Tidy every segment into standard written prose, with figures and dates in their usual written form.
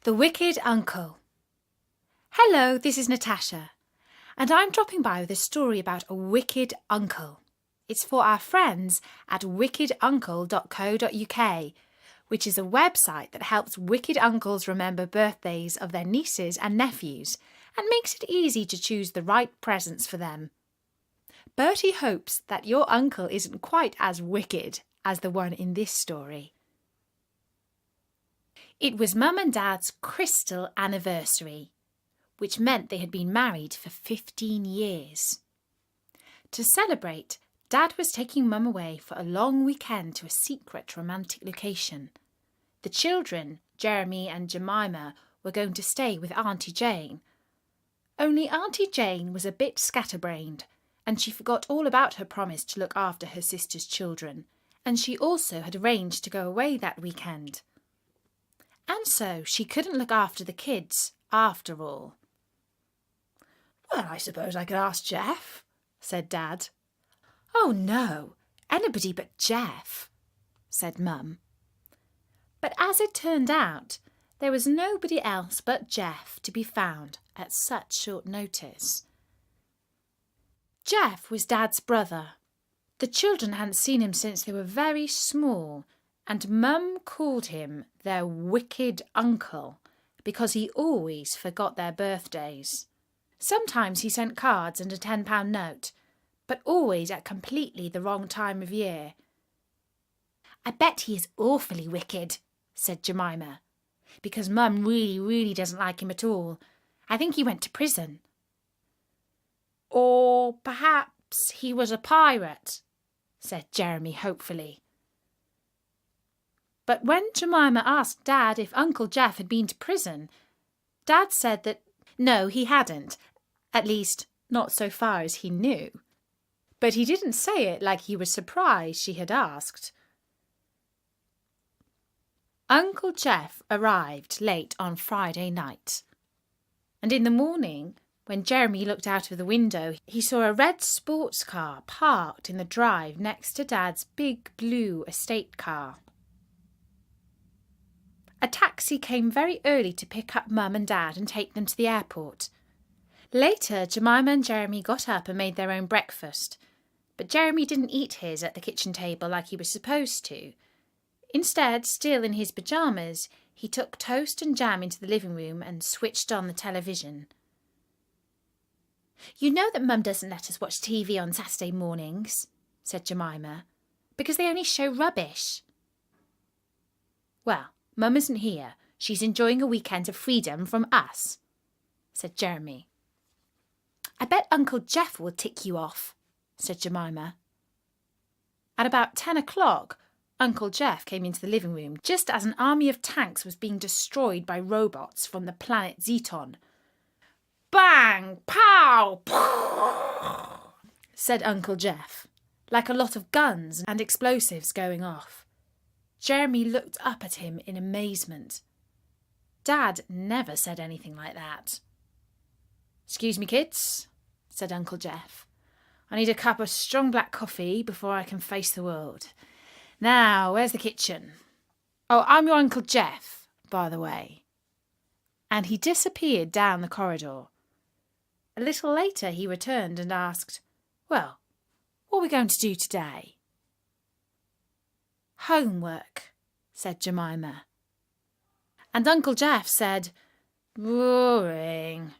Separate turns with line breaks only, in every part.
The Wicked Uncle. Hello, this is Natasha, and I'm dropping by with a story about a wicked uncle. It's for our friends at wickeduncle.co.uk, which is a website that helps wicked uncles remember birthdays of their nieces and nephews and makes it easy to choose the right presents for them. Bertie hopes that your uncle isn't quite as wicked as the one in this story. It was Mum and Dad's crystal anniversary, which meant they had been married for 15 years. To celebrate, Dad was taking Mum away for a long weekend to a secret romantic location. The children, Jeremy and Jemima, were going to stay with Auntie Jane. Only Auntie Jane was a bit scatterbrained, and she forgot all about her promise to look after her sister's children, and she also had arranged to go away that weekend. And so she couldn't look after the kids, after all.
"Well, I suppose I could ask Jeff,"
said Dad. "Oh, no, anybody but Jeff," said Mum. But as it turned out, there was nobody else but Jeff to be found at such short notice. Jeff was Dad's brother. The children hadn't seen him since they were very small, and Mum called him their wicked uncle because he always forgot their birthdays. Sometimes he sent cards and a £10 note, but always at completely the wrong time of year. "I bet he is awfully wicked," said Jemima, "because Mum really doesn't like him at all. I think he went to prison." "Or perhaps he was a pirate," said Jeremy hopefully. But when Jemima asked Dad if Uncle Jeff had been to prison, Dad said that no, he hadn't, at least not so far as he knew. But he didn't say it like he was surprised she had asked. Uncle Jeff arrived late on Friday night, and in the morning, when Jeremy looked out of the window, he saw a red sports car parked in the drive next to Dad's big blue estate car. A taxi came very early to pick up Mum and Dad and take them to the airport. Later, Jemima and Jeremy got up and made their own breakfast, but Jeremy didn't eat his at the kitchen table like he was supposed to. Instead, still in his pyjamas, he took toast and jam into the living room and switched on the television. "You know that Mum doesn't let us watch TV on Saturday mornings," said Jemima, "because they only show rubbish." "Well, Mum isn't here. She's enjoying a weekend of freedom from us," said Jeremy. "I bet Uncle Jeff will tick you off," said Jemima. At about 10 o'clock, Uncle Jeff came into the living room just as an army of tanks was being destroyed by robots from the planet Zeton. "Bang! Pow! Pow!" said Uncle Jeff, like a lot of guns and explosives going off. Jeremy looked up at him in amazement. Dad never said anything like that. "Excuse me, kids," said Uncle Jeff. "I need a cup of strong black coffee before I can face the world. Now, where's the kitchen? Oh, I'm your Uncle Jeff, by the way." And he disappeared down the corridor. A little later he returned and asked, "Well, what are we going to do today?" "Homework," said Jemima. And Uncle Jeff said, "Boring.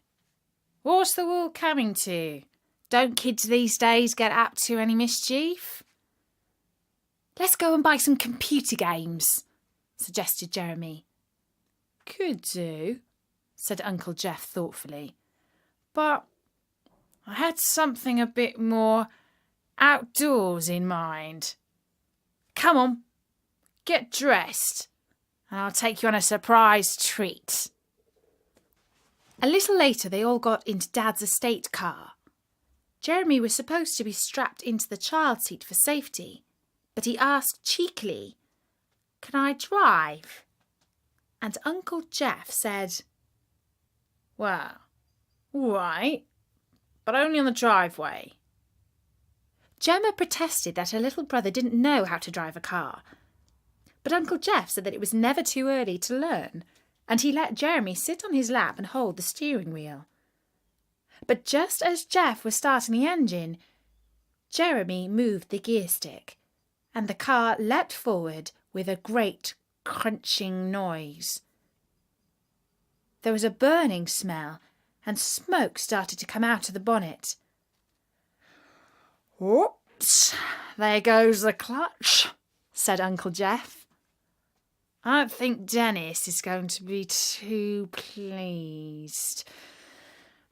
What's the world coming to? Don't kids these days get up to any mischief?" "Let's go and buy some computer games," suggested Jeremy. "Could do," said Uncle Jeff thoughtfully. "But I had something a bit more outdoors in mind. Come on, get dressed, and I'll take you on a surprise treat." A little later they all got into Dad's estate car. Jeremy was supposed to be strapped into the child seat for safety, but he asked cheekily, "Can I drive?" And Uncle Jeff said, "Well, all right, but only on the driveway." Gemma protested that her little brother didn't know how to drive a car, but Uncle Jeff said that it was never too early to learn, and he let Jeremy sit on his lap and hold the steering wheel. But just as Jeff was starting the engine, Jeremy moved the gear stick, and the car leapt forward with a great crunching noise. There was a burning smell, and smoke started to come out of the bonnet. "Whoops, there goes the clutch," said Uncle Jeff. "I don't think Dennis is going to be too pleased.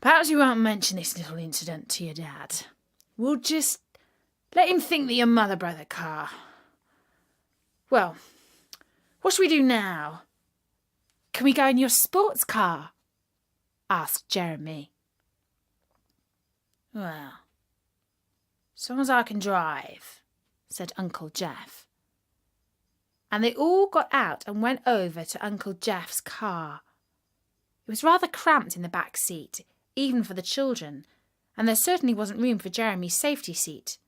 Perhaps you won't mention this little incident to your dad. We'll just let him think that your mother broke the car. Well, what shall we do now?" "Can we go in your sports car?" asked Jeremy. "Well, as long as I can drive," said Uncle Jeff. And they all got out and went over to Uncle Jeff's car. It was rather cramped in the back seat, even for the children, and there certainly wasn't room for Jeremy's safety seat.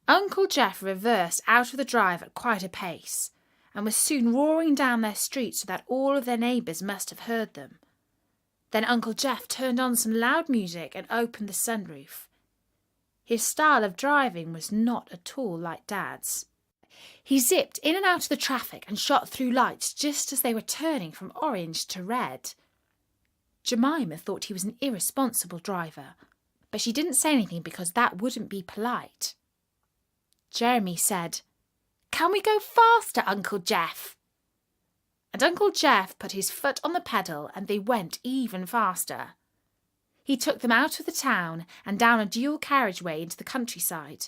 Uncle Jeff reversed out of the drive at quite a pace, and was soon roaring down their street so that all of their neighbours must have heard them. Then Uncle Jeff turned on some loud music and opened the sunroof. His style of driving was not at all like Dad's. He zipped in and out of the traffic and shot through lights just as they were turning from orange to red. Jemima thought he was an irresponsible driver, but she didn't say anything because that wouldn't be polite. Jeremy said, "Can we go faster, Uncle Jeff?" And Uncle Jeff put his foot on the pedal and they went even faster. He took them out of the town and down a dual carriageway into the countryside.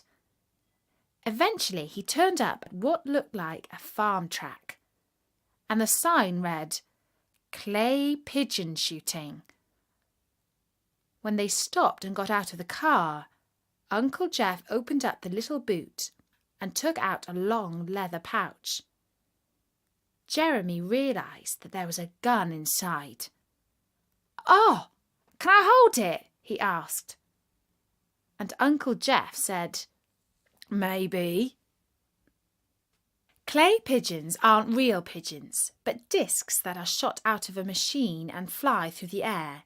Eventually he turned up at what looked like a farm track, and the sign read, "Clay pigeon shooting." When they stopped and got out of the car, Uncle Jeff opened up the little boot and took out a long leather pouch. Jeremy realised that there was a gun inside. "Oh, can I hold it?" he asked. And Uncle Jeff said, "Maybe." Clay pigeons aren't real pigeons, but discs that are shot out of a machine and fly through the air.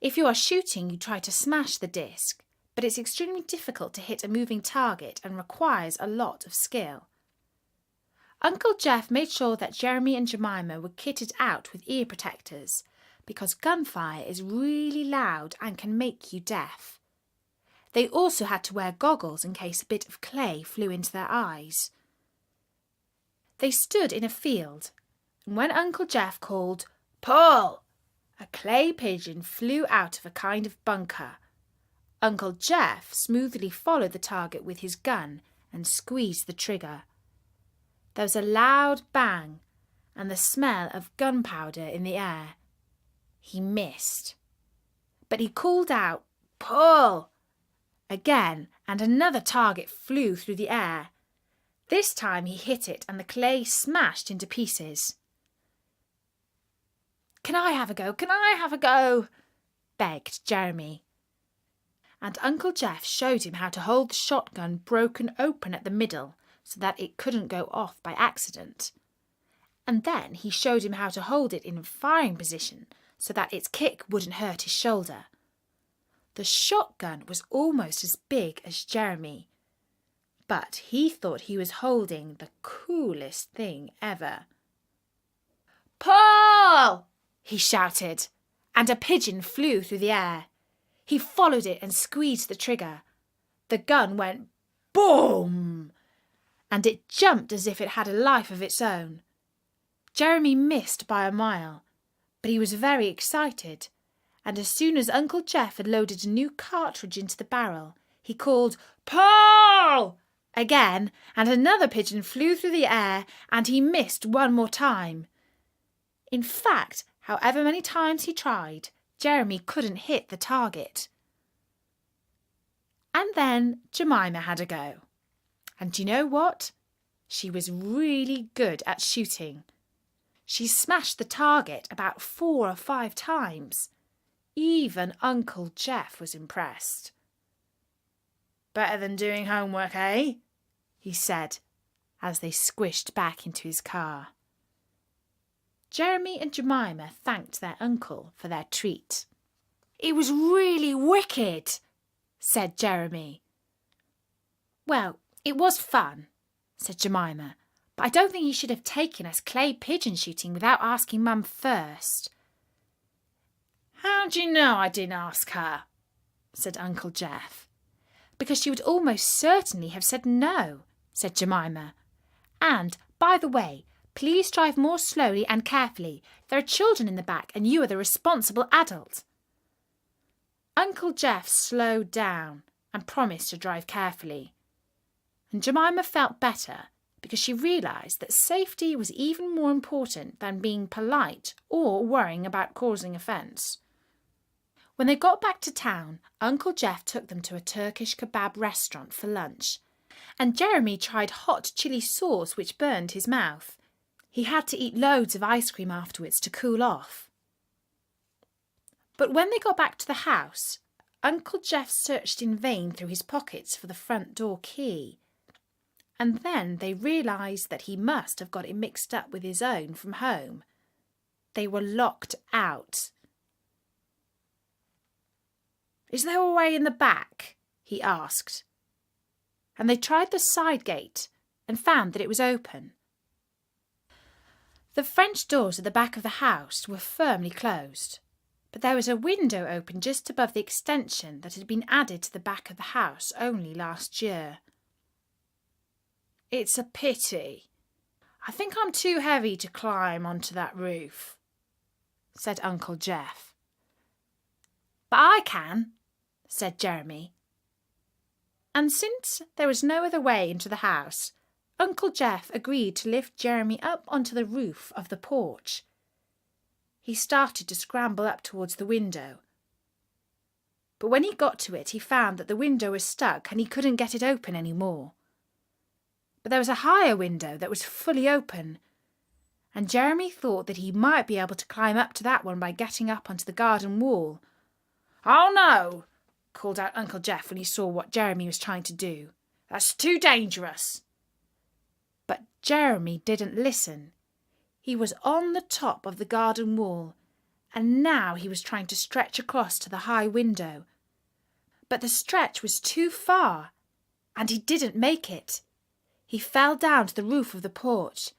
If you are shooting, you try to smash the disc, but it's extremely difficult to hit a moving target and requires a lot of skill. Uncle Jeff made sure that Jeremy and Jemima were kitted out with ear protectors, because gunfire is really loud and can make you deaf. They also had to wear goggles in case a bit of clay flew into their eyes. They stood in a field, and when Uncle Jeff called, "Pull!" a clay pigeon flew out of a kind of bunker. Uncle Jeff smoothly followed the target with his gun and squeezed the trigger. There was a loud bang and the smell of gunpowder in the air. He missed, but he called out, "Pull!" again, and another target flew through the air. This time he hit it and the clay smashed into pieces. "Can I have a go? Can I have a go?" begged Jeremy. And Uncle Jeff showed him how to hold the shotgun broken open at the middle so that it couldn't go off by accident. And then he showed him how to hold it in firing position so that its kick wouldn't hurt his shoulder. The shotgun was almost as big as Jeremy, but he thought he was holding the coolest thing ever. "Pull!" he shouted, and a pigeon flew through the air. He followed it and squeezed the trigger. The gun went boom, and it jumped as if it had a life of its own. Jeremy missed by a mile, but he was very excited, and as soon as Uncle Jeff had loaded a new cartridge into the barrel, he called, "Pull!" again, and another pigeon flew through the air, and he missed one more time. In fact, however many times he tried, Jeremy couldn't hit the target. And then Jemima had a go. And do you know what? She was really good at shooting. She smashed the target about 4 or 5 times. Even Uncle Jeff was impressed. "Better than doing homework, eh?" he said, as they squished back into his car. Jeremy and Jemima thanked their uncle for their treat. "It was really wicked," said Jeremy. "Well, it was fun," said Jemima, "but I don't think you should have taken us clay pigeon shooting without asking Mum first." "How do you know I didn't ask her?" said Uncle Jeff. "Because she would almost certainly have said no," said Jemima. "And, by the way, please drive more slowly and carefully. There are children in the back and you are the responsible adult." Uncle Jeff slowed down and promised to drive carefully. And Jemima felt better because she realised that safety was even more important than being polite or worrying about causing offence. When they got back to town, Uncle Jeff took them to a Turkish kebab restaurant for lunch, and Jeremy tried hot chili sauce which burned his mouth. He had to eat loads of ice cream afterwards to cool off. But when they got back to the house, Uncle Jeff searched in vain through his pockets for the front door key. And then they realised that he must have got it mixed up with his own from home. They were locked out. "Is there a way in the back?" he asked. And they tried the side gate and found that it was open. The French doors at the back of the house were firmly closed, but there was a window open just above the extension that had been added to the back of the house only last year. "It's a pity. I think I'm too heavy to climb onto that roof," said Uncle Jeff. "But I can," said Jeremy. And since there was no other way into the house, Uncle Jeff agreed to lift Jeremy up onto the roof of the porch. He started to scramble up towards the window. But when he got to it, he found that the window was stuck and he couldn't get it open any more. But there was a higher window that was fully open, and Jeremy thought that he might be able to climb up to that one by getting up onto the garden wall. "Oh no!" called out Uncle Jeff when he saw what Jeremy was trying to do. "That's too dangerous." But Jeremy didn't listen. He was on the top of the garden wall, and now he was trying to stretch across to the high window. But the stretch was too far, and he didn't make it. He fell down to the roof of the porch.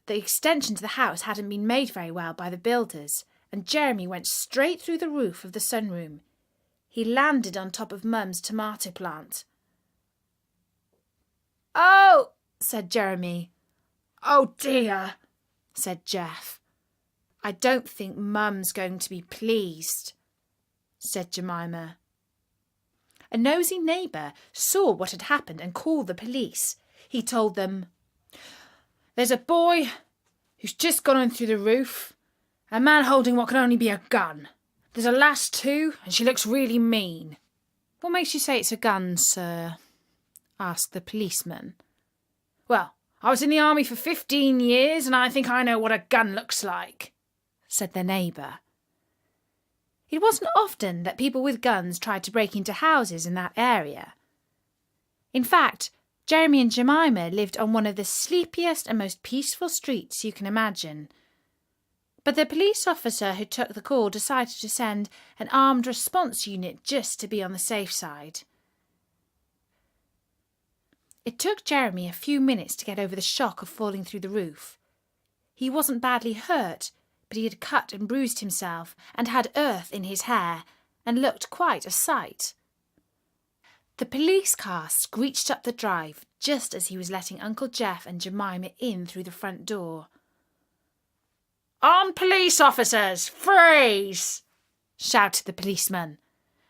The extension to the house hadn't been made very well by the builders, and Jeremy went straight through the roof of the sunroom. He landed on top of Mum's tomato plant. "Oh!" said Jeremy. "Oh dear!" said Jeff. "I don't think Mum's going to be pleased," said Jemima. A nosy neighbour saw what had happened and called the police. He told them, "There's a boy who's just gone in through the roof, a man holding what can only be a gun. There's a lass too, and she looks really mean." "What makes you say it's a gun, sir?" asked the policeman. "Well, I was in the army for 15 years, and I think I know what a gun looks like," said the neighbour. It wasn't often that people with guns tried to break into houses in that area. In fact, Jeremy and Jemima lived on one of the sleepiest and most peaceful streets you can imagine. But the police officer who took the call decided to send an armed response unit just to be on the safe side. It took Jeremy a few minutes to get over the shock of falling through the roof. He wasn't badly hurt, but he had cut and bruised himself and had earth in his hair and looked quite a sight. The police car screeched up the drive just as he was letting Uncle Jeff and Jemima in through the front door. "On police officers, freeze!" shouted the policeman.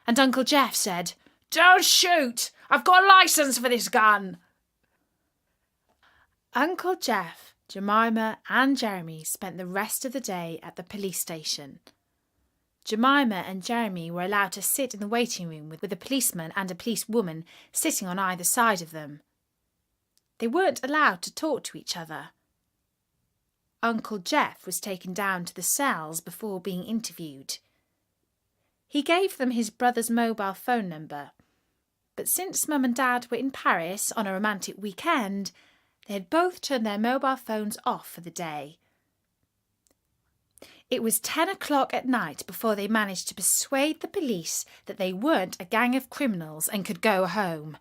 And Uncle Jeff said, "Don't shoot! I've got a licence for this gun." Uncle Jeff, Jemima and Jeremy spent the rest of the day at the police station. Jemima and Jeremy were allowed to sit in the waiting room with a policeman and a policewoman sitting on either side of them. They weren't allowed to talk to each other. Uncle Jeff was taken down to the cells before being interviewed. He gave them his brother's mobile phone number, but since Mum and Dad were in Paris on a romantic weekend, they had both turned their mobile phones off for the day. It was 10 o'clock at night before they managed to persuade the police that they weren't a gang of criminals and could go home.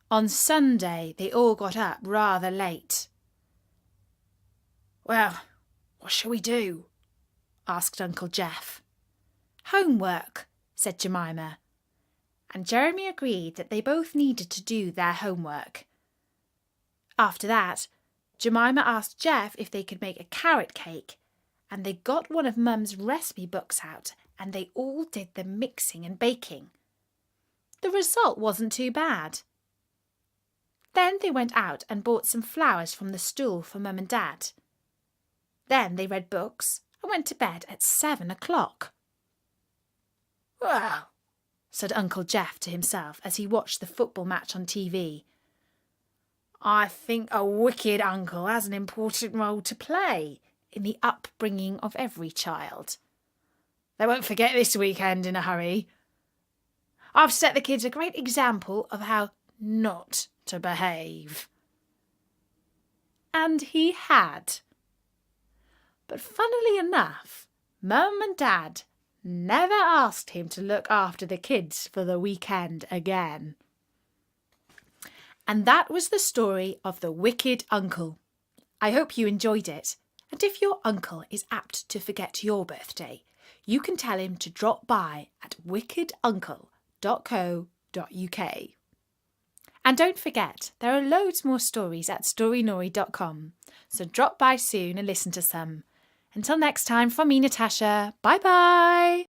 On Sunday, they all got up rather late.
Well, what shall we do?
Asked Uncle Jeff. Homework, said Jemima. And Jeremy agreed that they both needed to do their homework. After that, Jemima asked Jeff if they could make a carrot cake, and they got one of Mum's recipe books out and they all did the mixing and baking. The result wasn't too bad. Then they went out and bought some flowers from the stool for Mum and Dad. Then they read books and went to bed at 7 o'clock.
Well,
said Uncle Jeff to himself as he watched the football match on TV.
I think a wicked uncle has an important role to play in the upbringing of every child. They won't forget this weekend in a hurry. I've set the kids a great example of how not to behave.
And he had. But funnily enough, Mum and Dad never asked him to look after the kids for the weekend again. And that was the story of the wicked uncle. I hope you enjoyed it. And if your uncle is apt to forget your birthday, you can tell him to drop by at wickeduncle.co.uk. And don't forget, there are loads more stories at storynori.com, so drop by soon and listen to some. Until next time, from me, Natasha, bye-bye!